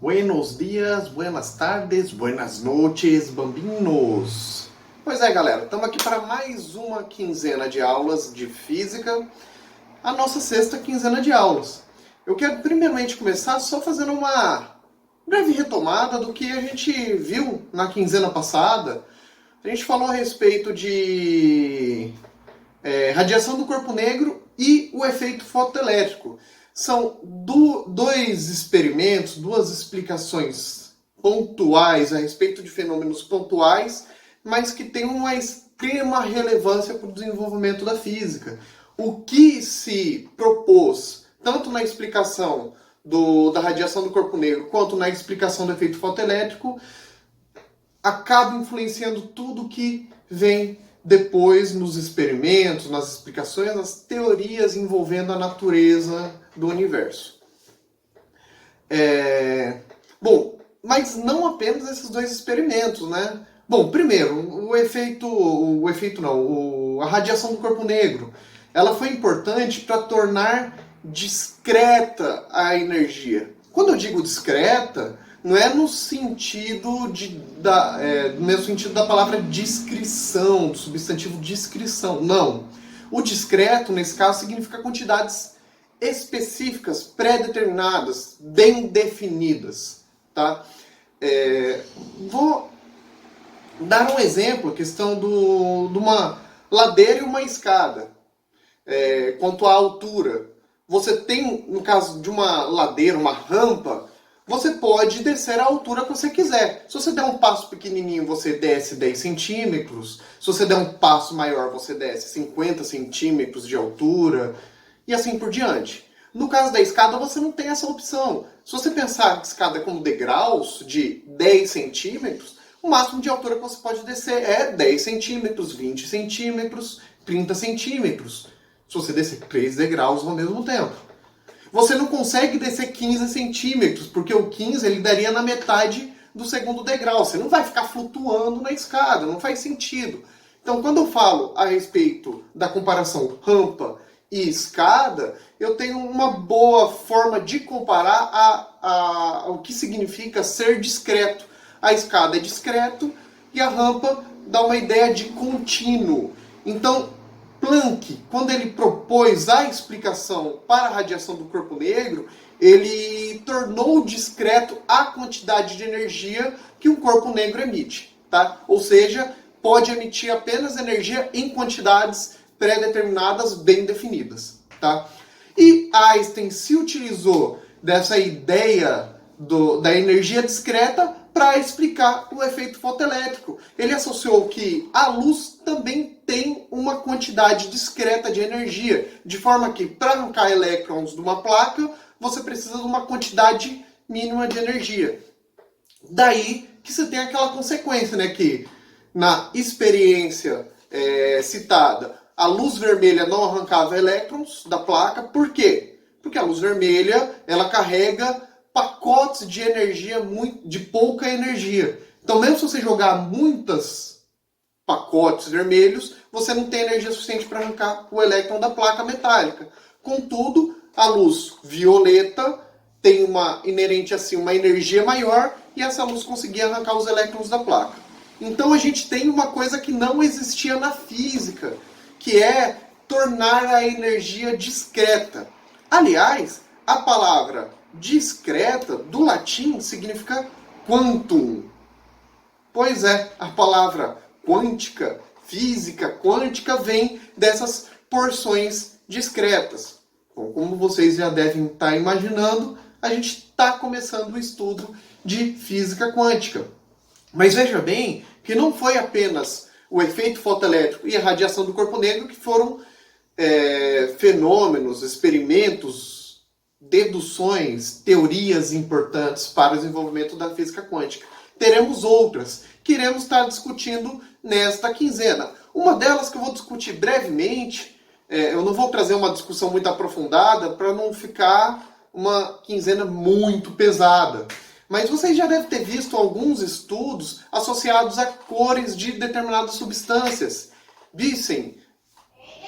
Buenos dias, buenas tardes, buenas noches, bambinos! Pois é, galera, estamos aqui para mais uma quinzena de aulas de física, a nossa sexta quinzena de aulas. Eu quero primeiramente começar só fazendo uma breve retomada do que a gente viu na quinzena passada. A gente falou a respeito de radiação do corpo negro e o efeito fotoelétrico. São dois experimentos, duas explicações pontuais a respeito de fenômenos pontuais, mas que têm uma extrema relevância para o desenvolvimento da física. O que se propôs, tanto na explicação da radiação do corpo negro, quanto na explicação do efeito fotoelétrico, acaba influenciando tudo que vem depois nos experimentos, nas explicações, nas teorias envolvendo a natureza do universo. Bom, mas não apenas esses dois experimentos, né? Bom, primeiro, a radiação do corpo negro, ela foi importante para tornar discreta a energia. Quando eu digo discreta, não é no sentido no mesmo sentido da palavra discrição, do substantivo discrição, não. O discreto, nesse caso, significa quantidades específicas, pré-determinadas, bem definidas, tá? Vou dar um exemplo, a questão de uma ladeira e uma escada. Quanto à altura, você tem, no caso de uma ladeira, uma rampa, você pode descer a altura que você quiser. Se você der um passo pequenininho, você desce 10 centímetros. Se você der um passo maior, você desce 50 centímetros de altura. E assim por diante. No caso da escada, você não tem essa opção. Se você pensar a escada como degraus de 10 centímetros, o máximo de altura que você pode descer é 10 centímetros, 20 centímetros, 30 centímetros. Se você descer 3 degraus ao mesmo tempo. Você não consegue descer 15 centímetros, porque o 15 ele daria na metade do segundo degrau. Você não vai ficar flutuando na escada, não faz sentido. Então, quando eu falo a respeito da comparação rampa e escada, eu tenho uma boa forma de comparar o que significa ser discreto. A escada é discreto e a rampa dá uma ideia de contínuo. Então, Planck, quando ele propôs a explicação para a radiação do corpo negro, ele tornou discreto a quantidade de energia que um corpo negro emite, tá? Ou seja, pode emitir apenas energia em quantidades pré-determinadas, bem definidas, tá? E Einstein se utilizou dessa ideia da energia discreta para explicar o efeito fotoelétrico. Ele associou que a luz também tem uma quantidade discreta de energia, de forma que para arrancar elétrons de uma placa, você precisa de uma quantidade mínima de energia. Daí que você tem aquela consequência, né, que na experiência citada, a luz vermelha não arrancava elétrons da placa. Por quê? Porque a luz vermelha ela carrega pacotes de energia de pouca energia. Então, mesmo se você jogar muitos pacotes vermelhos, você não tem energia suficiente para arrancar o elétron da placa metálica. Contudo, a luz violeta tem inerente assim uma energia maior e essa luz conseguia arrancar os elétrons da placa. Então a gente tem uma coisa que não existia na física, que é tornar a energia discreta. Aliás, a palavra discreta, do latim, significa quantum. Pois é, a palavra quântica, física quântica, vem dessas porções discretas. Bom, como vocês já devem estar imaginando, a gente está começando o estudo de física quântica. Mas veja bem que não foi apenas o efeito fotoelétrico e a radiação do corpo negro que foram fenômenos, experimentos, deduções, teorias importantes para o desenvolvimento da física quântica. Teremos outras que iremos estar discutindo nesta quinzena. Uma delas que eu vou discutir brevemente, eu não vou trazer uma discussão muito aprofundada para não ficar uma quinzena muito pesada. Mas vocês já devem ter visto alguns estudos associados a cores de determinadas substâncias. Dizem,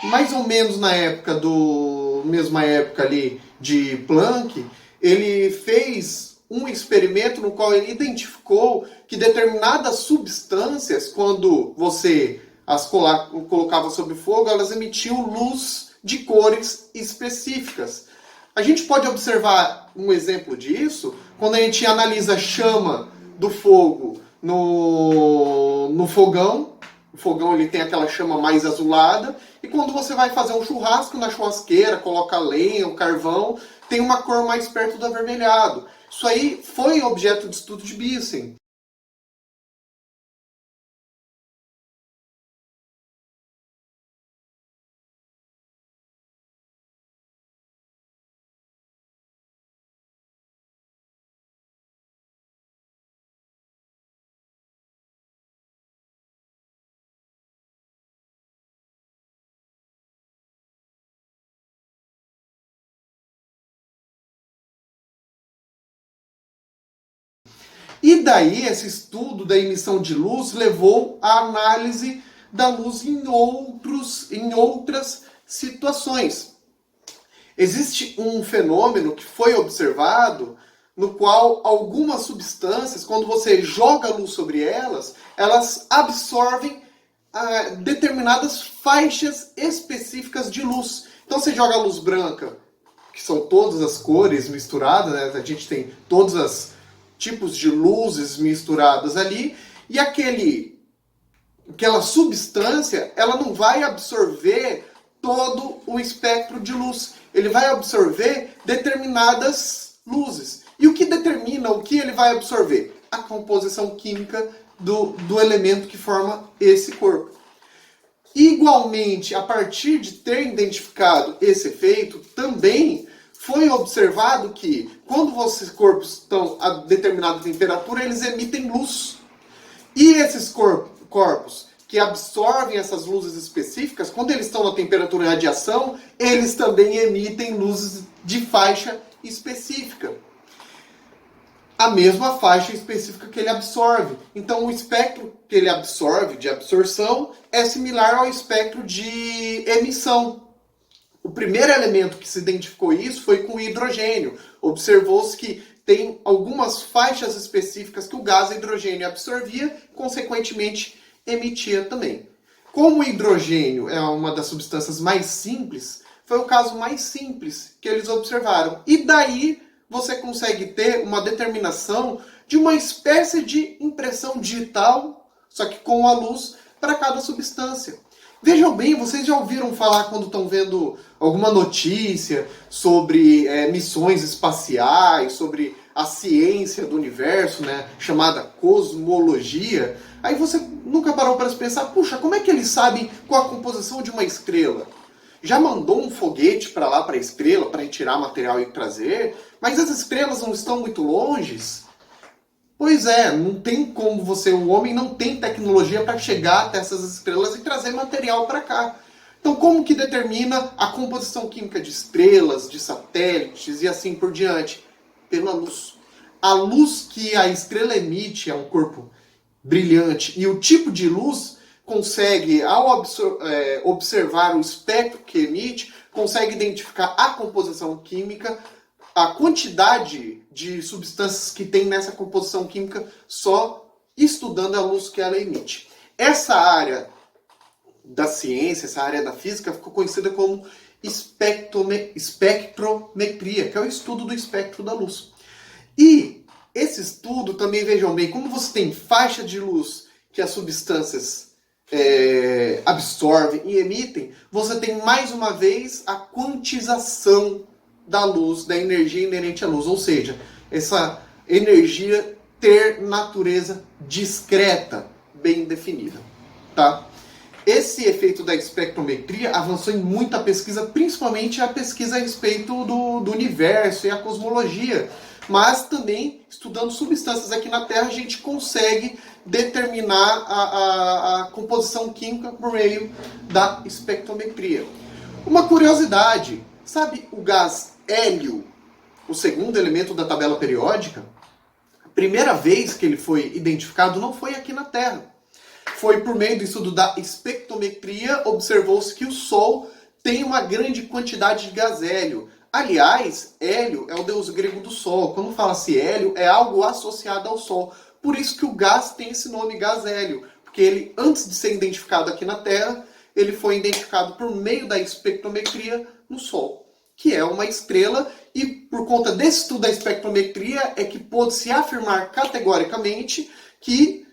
mais ou menos na mesma época ali de Planck, ele fez um experimento no qual ele identificou que determinadas substâncias, quando você as colocava sob fogo, elas emitiam luz de cores específicas. A gente pode observar um exemplo disso quando a gente analisa a chama do fogo no fogão. O fogão ele tem aquela chama mais azulada, e quando você vai fazer um churrasco na churrasqueira, coloca lenha, o carvão, tem uma cor mais perto do avermelhado. Isso aí foi objeto de estudo de Bunsen. E daí esse estudo da emissão de luz levou à análise da luz em outras situações. Existe um fenômeno que foi observado no qual algumas substâncias, quando você joga luz sobre elas, elas absorvem determinadas faixas específicas de luz. Então você joga a luz branca, que são todas as cores misturadas, né? A gente tem todos os tipos de luzes misturadas ali, e aquela substância, ela não vai absorver todo o espectro de luz. Ele vai absorver determinadas luzes. E o que determina o que ele vai absorver? A composição química do elemento que forma esse corpo. Igualmente, a partir de ter identificado esse efeito, também foi observado que quando esses corpos estão a determinada temperatura, eles emitem luz. E esses corpos que absorvem essas luzes específicas, quando eles estão na temperatura de radiação, eles também emitem luzes de faixa específica. A mesma faixa específica que ele absorve. Então, o espectro que ele absorve, de absorção, é similar ao espectro de emissão. O primeiro elemento que se identificou isso foi com o hidrogênio. Observou-se que tem algumas faixas específicas que o gás hidrogênio absorvia, consequentemente emitia também. Como o hidrogênio é uma das substâncias mais simples, foi o caso mais simples que eles observaram. E daí você consegue ter uma determinação de uma espécie de impressão digital, só que com a luz, para cada substância. Vejam bem, vocês já ouviram falar quando estão vendo alguma notícia sobre missões espaciais, sobre a ciência do universo, né, chamada cosmologia? Aí você nunca parou para pensar, puxa, como é que eles sabem qual a composição de uma estrela? Já mandou um foguete para lá, para a estrela, para retirar material e trazer? Mas as estrelas não estão muito longe? Pois é, não tem como o homem não tem tecnologia para chegar até essas estrelas e trazer material para cá. Então como que determina a composição química de estrelas, de satélites e assim por diante? Pela luz. A luz que a estrela emite é um corpo brilhante, e o tipo de luz consegue, ao observar o espectro que emite, consegue identificar a composição química, a quantidade de substâncias que tem nessa composição química só estudando a luz que ela emite. Essa área da ciência, essa área da física, ficou conhecida como espectrometria, que é o estudo do espectro da luz. E esse estudo também, vejam bem, como você tem faixa de luz que as substâncias absorvem e emitem, você tem mais uma vez a quantização da luz, da energia inerente à luz, ou seja, essa energia ter natureza discreta, bem definida, tá? Esse efeito da espectrometria avançou em muita pesquisa, principalmente a pesquisa a respeito do universo e a cosmologia, mas também estudando substâncias aqui na Terra a gente consegue determinar a composição química por meio da espectrometria. Uma curiosidade, sabe o gás hélio, o segundo elemento da tabela periódica? A primeira vez que ele foi identificado não foi aqui na Terra. Foi por meio do estudo da espectrometria, observou-se que o Sol tem uma grande quantidade de gás hélio. Aliás, Hélio é o deus grego do Sol. Quando fala-se Hélio, é algo associado ao Sol. Por isso que o gás tem esse nome, gás hélio. Porque ele, antes de ser identificado aqui na Terra, ele foi identificado por meio da espectrometria no Sol, que é uma estrela, e por conta desse estudo da espectrometria é que pôde-se afirmar categoricamente que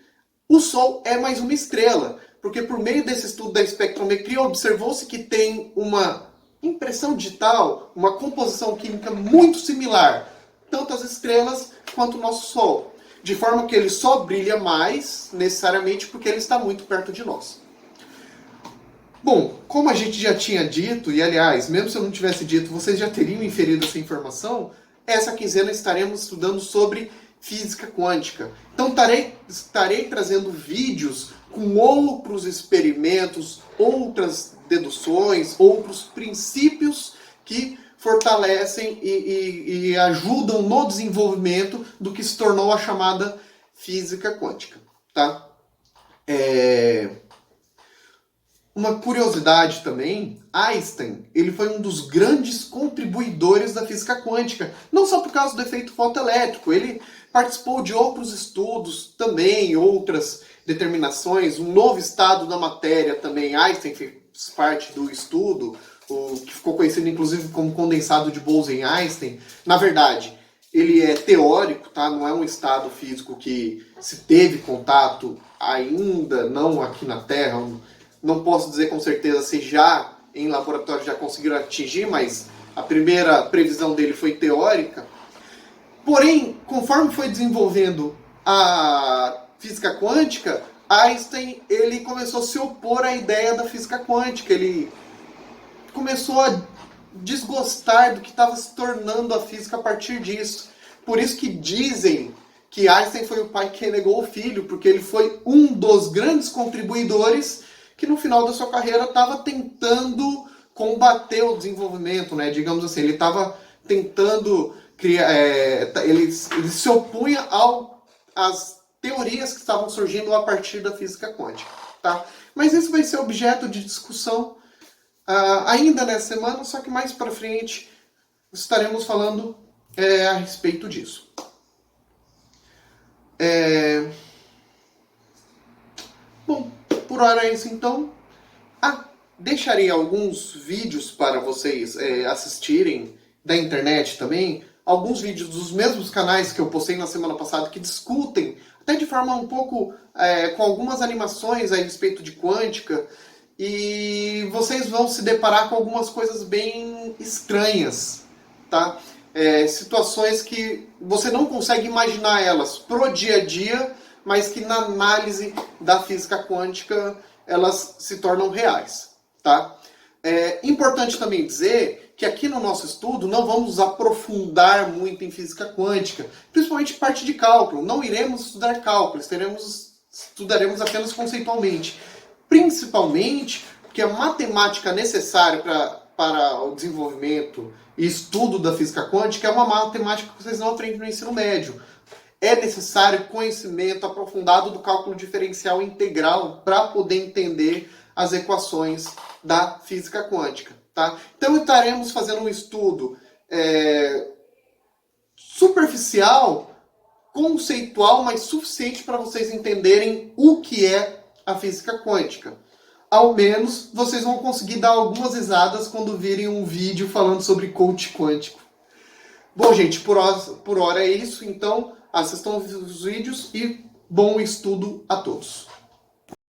o Sol é mais uma estrela. Porque por meio desse estudo da espectrometria observou-se que tem uma impressão digital, uma composição química muito similar, tanto as estrelas quanto o nosso Sol. De forma que ele só brilha mais, necessariamente, porque ele está muito perto de nós. Bom, como a gente já tinha dito, e aliás, mesmo se eu não tivesse dito, vocês já teriam inferido essa informação, essa quinzena estaremos estudando sobre física quântica. Então estarei trazendo vídeos com outros experimentos, outras deduções, outros princípios que fortalecem e ajudam no desenvolvimento do que se tornou a chamada física quântica. Tá? Uma curiosidade também, Einstein, ele foi um dos grandes contribuidores da física quântica, não só por causa do efeito fotoelétrico, ele participou de outros estudos também, outras determinações, um novo estado da matéria também. Einstein fez parte do estudo, o que ficou conhecido inclusive como condensado de Bose-Einstein. Na verdade, ele é teórico, tá? Não é um estado físico que se teve contato ainda, não aqui na Terra. Não posso dizer com certeza se já em laboratório já conseguiram atingir, mas a primeira previsão dele foi teórica. Porém, conforme foi desenvolvendo a física quântica, Einstein ele começou a se opor à ideia da física quântica. Ele começou a desgostar do que estava se tornando a física a partir disso. Por isso que dizem que Einstein foi o pai que negou o filho, porque ele foi um dos grandes contribuidores que no final da sua carreira estava tentando combater o desenvolvimento, né? Digamos assim, ele estava tentando criar, ele se opunha às teorias que estavam surgindo a partir da física quântica, tá? Mas isso vai ser objeto de discussão ainda nessa semana, só que mais para frente estaremos falando a respeito disso. Bom, por hora é isso então. Deixarei alguns vídeos para vocês assistirem da internet também. Alguns vídeos dos mesmos canais que eu postei na semana passada que discutem, até de forma um pouco, com algumas animações a respeito de quântica. E vocês vão se deparar com algumas coisas bem estranhas, tá? Situações que você não consegue imaginar elas pro dia a dia, mas que na análise da física quântica elas se tornam reais, tá? É importante também dizer que aqui no nosso estudo não vamos aprofundar muito em física quântica, principalmente parte de cálculo. Não iremos estudar cálculo, estudaremos apenas conceitualmente. Principalmente porque a matemática necessária para o desenvolvimento e estudo da física quântica é uma matemática que vocês não aprendem no ensino médio. É necessário conhecimento aprofundado do cálculo diferencial integral para poder entender as equações da física quântica. Tá? Então estaremos fazendo um estudo superficial, conceitual, mas suficiente para vocês entenderem o que é a física quântica. Ao menos vocês vão conseguir dar algumas risadas quando virem um vídeo falando sobre coach quântico. Bom, gente, por hora é isso. Então, assistam os vídeos e bom estudo a todos.